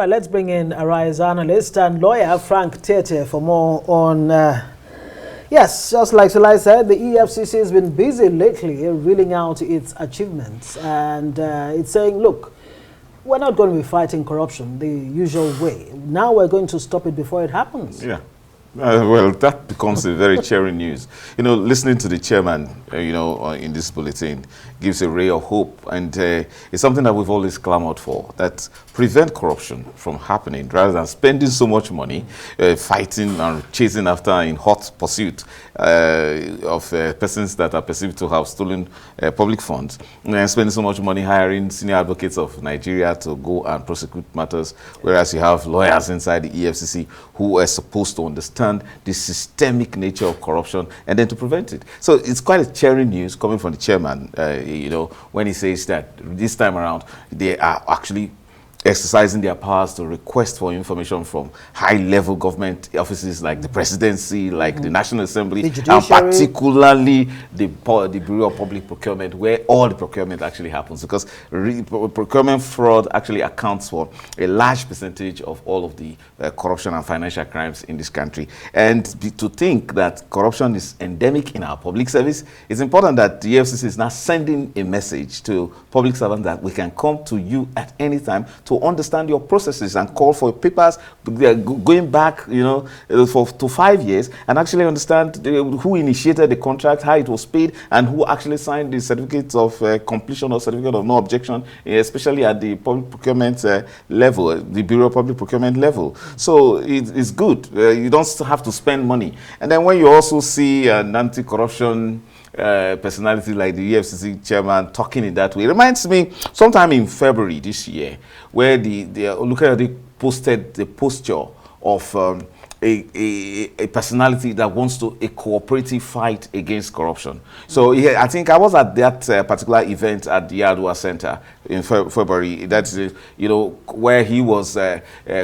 right, let's bring in Arise analyst and lawyer Frank Tietie for more on, yes, just like Sulai said, the EFCC has been busy lately reeling out its achievements, and it's saying, look, we're not going to be fighting corruption the usual way. Now we're going to stop it before it happens. Yeah. Well, that becomes a very cheering news. You know, listening to the chairman, in this bulletin gives a ray of hope. And it's something that we've always clamored for, that prevent corruption from happening rather than spending so much money fighting and chasing after in hot pursuit of persons that are perceived to have stolen public funds, and spending so much money hiring senior advocates of Nigeria to go and prosecute matters, whereas you have lawyers inside the EFCC who are supposed to understand the systemic nature of corruption and then to prevent it. So it's quite a cheering news coming from the chairman, when he says that this time around they are actually exercising their powers to request for information from high-level government offices like the Presidency, like the National Assembly, and particularly the Bureau of Public Procurement, where all the procurement actually happens, because procurement fraud actually accounts for a large percentage of all of the corruption and financial crimes in this country. And to think that corruption is endemic in our public service, it's important that the EFCC is now sending a message to public servants that we can come to you at any time to understand your processes and call for papers going back, to 5 years, and actually understand who initiated the contract, how it was paid, and who actually signed the certificates of completion or certificate of no objection, especially at the public procurement level, the Bureau of Public Procurement level. So it's good. You don't have to spend money. And then when you also see an anti-corruption personality like the EFCC chairman talking in that way, it reminds me sometime in February this year, where they posted the posture of a personality that wants a cooperative fight against corruption. So yeah, I think I was at that particular event at the Yadua Center in February. That's where he was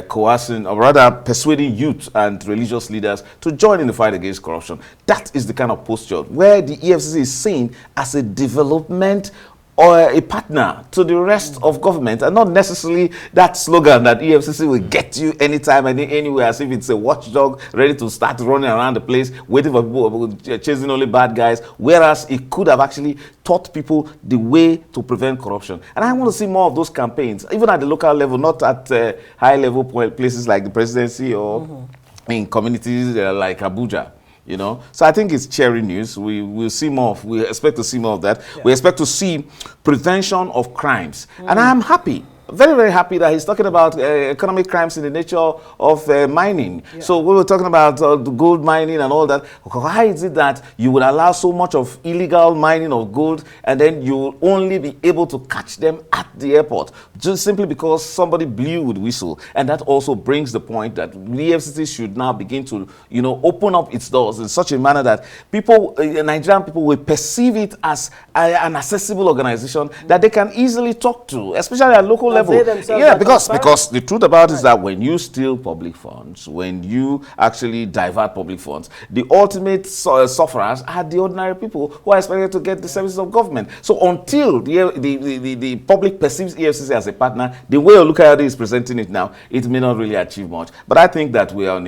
coercing, or rather persuading youth and religious leaders to join in the fight against corruption. That is the kind of posture where the EFCC is seen as a development or a partner to the rest of government, and not necessarily that slogan that EFCC will get you anytime and anywhere, as if it's a watchdog ready to start running around the place waiting for people, chasing only bad guys, whereas it could have actually taught people the way to prevent corruption. And I want to see more of those campaigns, even at the local level, not at high-level places like the Presidency or in communities like Abuja. So I think it's cheering news. We will see more. We expect to see more of that. Yeah. We expect to see prevention of crimes. And I'm happy, very, very happy that he's talking about economic crimes in the nature of mining. Yeah. So we were talking about the gold mining and all that. Why is it that you would allow so much of illegal mining of gold and then you will only be able to catch them at the airport, just simply because somebody blew the whistle? And that also brings the point that the EFCC should now begin to, open up its doors in such a manner that people, Nigerian people, will perceive it as an accessible organization that they can easily talk to, especially at local level. Yeah, because the truth about it is that when you steal public funds, when you actually divert public funds, the ultimate sufferers are the ordinary people who are expected to get the services of government. So until the public perceives EFCC as a partner, the way Olukayode is presenting it now, it may not really achieve much. But I think that we are on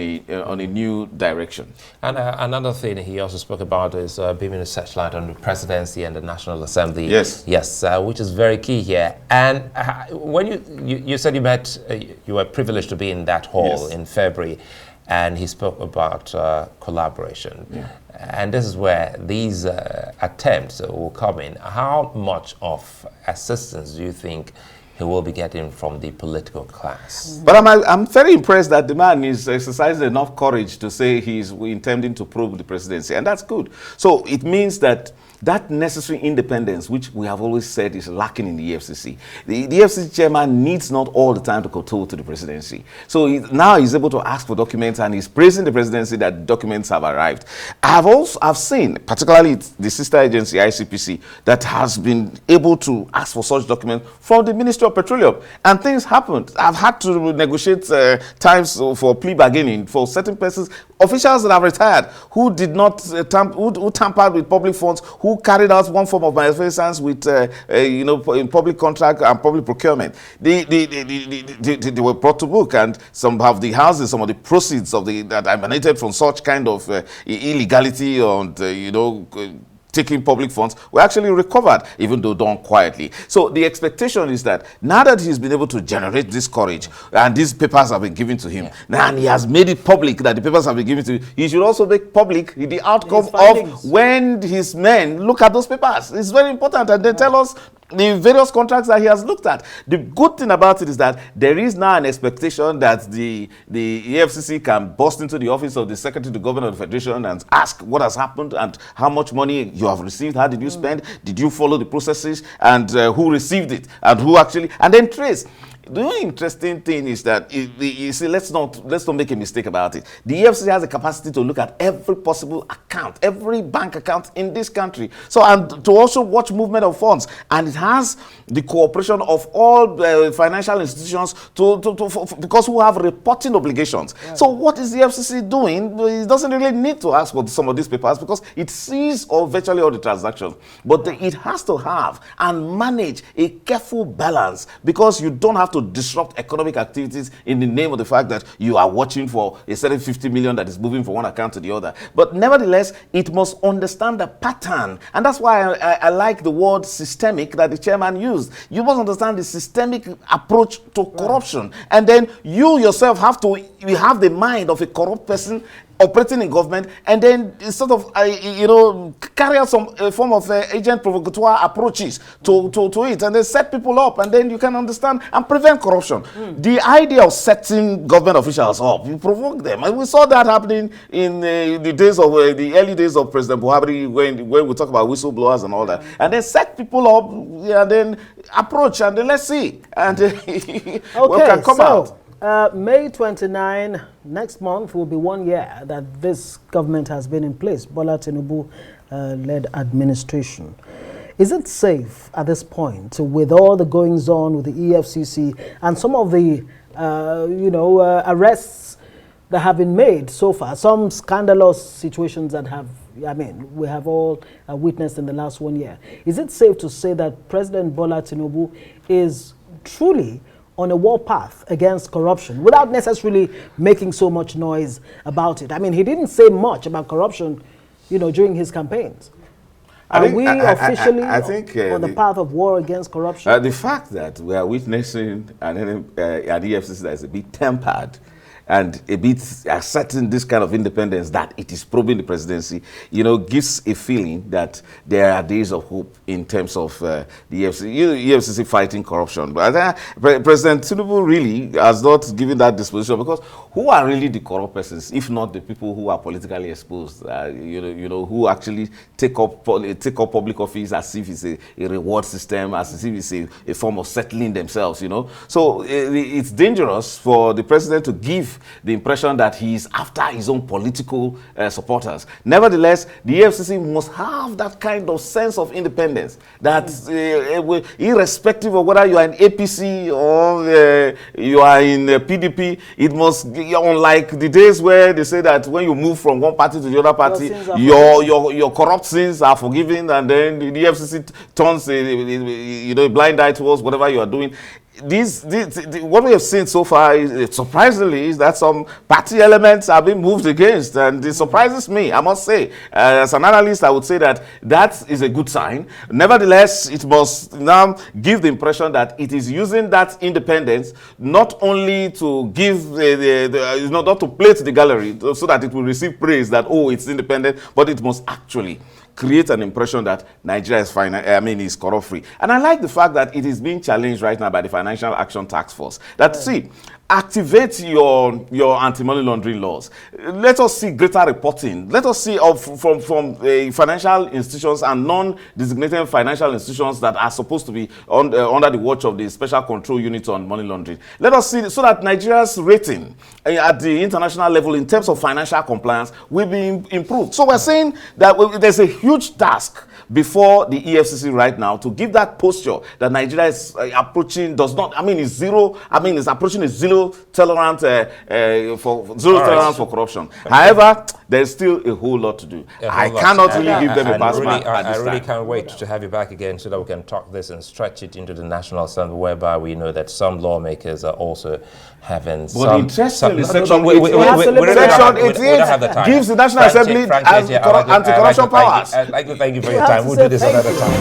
a new direction. And another thing he also spoke about is beaming a searchlight on the Presidency and the National Assembly. Yes, which is very key here. And when you said you were privileged to be in that hall in February, and he spoke about collaboration. Yeah. And this is where these attempts will come in. How much of assistance do you think he will be getting from the political class? But I'm very impressed that the man is exercising enough courage to say he's intending to probe the Presidency, and that's good. So it means that necessary independence, which we have always said is lacking in the EFCC. The EFCC chairman needs not all the time to kowtow to the Presidency. So now he's able to ask for documents, and he's praising the Presidency that documents have arrived. I've seen, particularly the sister agency, ICPC, that has been able to ask for such documents from the Ministry of Petroleum, and things happened. I've had to negotiate times for plea bargaining for certain persons, officials that have retired, who did not who tampered with public funds, who carried out one form of malfeasance with, in public contract and public procurement. They were brought to book, and some of the houses, some of the proceeds of that emanated from such kind of illegality and, taking public funds were actually recovered, even though done quietly. So the expectation is that now that he's been able to generate this courage and these papers have been given to him, now and he has made it public that the papers have been given to him, he should also make public the outcome of when his men look at those papers. It's very important, and they tell us the various contracts that he has looked at. The good thing about it is that there is now an expectation that the EFCC can burst into the office of the Secretary to the Governor of the Federation and ask what has happened and how much money you have received, how did you spend, did you follow the processes, and who received it, and who actually, and then trace. The only interesting thing is that, you see, let's not make a mistake about it. The EFCC has the capacity to look at every possible account, every bank account in this country. So, and to also watch movement of funds. And it has the cooperation of all financial institutions because who have reporting obligations. Yeah. So what is the EFCC doing? It doesn't really need to ask for some of these papers because it sees virtually all the transactions. But it has to have and manage a careful balance, because you don't have to disrupt economic activities in the name of the fact that you are watching for a certain 50 million that is moving from one account to the other. But nevertheless, it must understand the pattern. And that's why I like the word systemic that the chairman used. You must understand the systemic approach to corruption. And then you yourself have the mind of a corrupt person operating in government, and then sort of, carry out some form of agent provocateur approaches to it, and then set people up, and then you can understand and prevent corruption. The idea of setting government officials up, you provoke them. And we saw that happening in the early days of President Buhari, when we talk about whistleblowers and all that. And then set people up, and then approach, and then let's see. And what can come out. May 29, next month, will be 1 year that this government has been in place, Bola Tinubu-led administration. Is it safe at this point, with all the goings on with the EFCC and some of the, arrests that have been made so far, some scandalous situations that we have all witnessed in the last 1 year? Is it safe to say that President Bola Tinubu is truly on a warpath against corruption without necessarily making so much noise about it? I mean, he didn't say much about corruption, during his campaigns. Are we officially on the path of war against corruption? The fact that we are witnessing an EFCC that is a bit tempered and a bit asserting this kind of independence, that it is probing the presidency, gives a feeling that there are days of hope in terms of the EFCC fighting corruption. But President Tinubu really has not given that disposition, because who are really the corrupt persons, if not the people who are politically exposed, who actually take up public office as if it's a reward system, as if it's a form of settling themselves, So it's dangerous for the president to give the impression that he is after his own political supporters. Nevertheless, the EFCC must have that kind of sense of independence, that irrespective of whether you are in APC or you are in PDP, it must, unlike the days where they say that when you move from one party to the other party, your corrupt sins are forgiven, and then the EFCC turns a blind eye towards whatever you are doing. What we have seen so far, surprisingly, is that some party elements are being moved against, and it surprises me, I must say. As an analyst, I would say that is a good sign. Nevertheless, it must now give the impression that it is using that independence not only to give not to play to the gallery so that it will receive praise that, oh, it's independent, but it must actually create an impression that Nigeria is corrupt-free. And I like the fact that it is being challenged right now by the Financial Action Task Force. That, see, activate your anti-money laundering laws. Let us see greater reporting. Let us see from financial institutions and non-designated financial institutions that are supposed to be under the watch of the Special Control Unit on Money Laundering. Let us see, so that Nigeria's rating at the international level in terms of financial compliance will be improved. So we're saying that there's a huge task before the EFCC right now to give that posture that Nigeria is approaching, is approaching a zero zero tolerance for corruption. However, there's still a whole lot to do. I cannot really give them a pass mark at this I really time. can't wait to have you back again so that we can talk this and stretch it into the National Assembly, whereby we know that some lawmakers are also having But some... interestingly, Section 88 gives the National Assembly anti-corruption powers. I'd like to thank you for your time. We'll do this another time.